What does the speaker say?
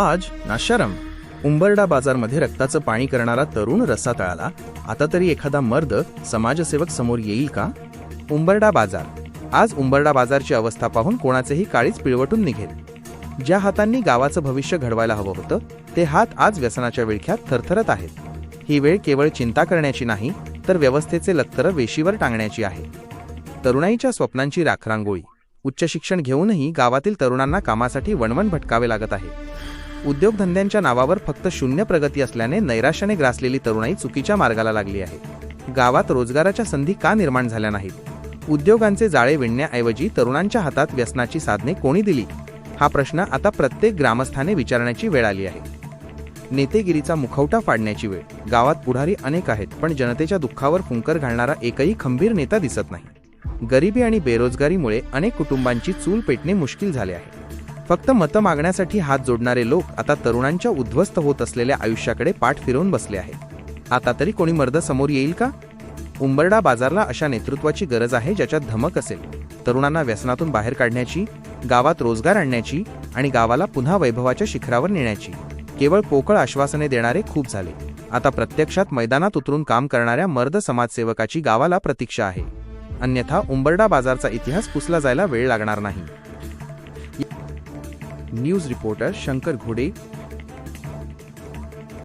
आज नाशरम उंबरडा बाजारमध्ये रक्ताचं पाणी करणारा तरुण रस्सा तळाला. आता तरी एखादा मर्द समाजसेवक समोर येईल का? उंबरडा बाजार. आज उंबरडा बाजारची अवस्था पाहून कोणाचेही काळीच पिळवटून निघेल. ज्या हातांनी गावाचं भविष्य घडवायला हवं होतं ते हात आज व्यसनाच्या विळख्यात थरथरत आहेत. ही वेळ केवळ चिंता करण्याची नाही तर व्यवस्थेचे लक्तर वेशीवर टांगण्याची आहे. तरुणाईच्या स्वप्नांची राखरांगोळी. उच्च शिक्षण घेऊनही गावातील तरुणांना कामासाठी वणवण भटकावे लागत आहे. उद्योगधंद्यांच्या नावावर फक्त शून्य प्रगती असल्याने नैराश्याने ग्रासलेली तरुणाई चुकीच्या मार्गाला लागली आहे. गावात रोजगाराच्या संधी का निर्माण झाल्या नाहीत? उद्योगांचे जाळे विणण्याऐवजी तरुणांच्या हातात व्यसनाची साधने कोणी दिली? हा प्रश्न आता प्रत्येक ग्रामस्थाने विचारण्याची वेळ आली आहे. नेतेगिरीचा मुखवटा फाडण्याची वेळ. गावात पुढारी अनेक आहेत पण जनतेच्या दुःखावर फुंकर घालणारा एकही खंबीर नेता दिसत नाही. गरिबी आणि बेरोजगारीमुळे अनेक कुटुंबांची चूल पेटणे मुश्किल झाले आहे. फक्त मतं मागण्यासाठी हात जोडणारे लोक आता तरुणांच्या उद्ध्वस्त होत असलेल्या आयुष्याकडे पाठ फिरवून बसले आहेत. आता तरी कोणी मर्द समोर येईल का? उंबरडा बाजारला अशा नेतृत्वाची गरज आहे ज्याच्यात धमक असेल. तरुणांना व्यसनातून बाहेर काढण्याची, गावात रोजगार आणण्याची आणि गावाला पुन्हा वैभवाच्या शिखरावर नेण्याची. केवळ पोकळ आश्वासने देणारे खूप झाले. आता प्रत्यक्षात मैदानात उतरून काम करणाऱ्या मर्द समाजसेवकाची गावाला प्रतीक्षा आहे. अन्यथा उंबरडा बाजारचा इतिहास पुसला जायला वेळ लागणार नाही. न्यूज रिपोर्टर शंकर घोडे,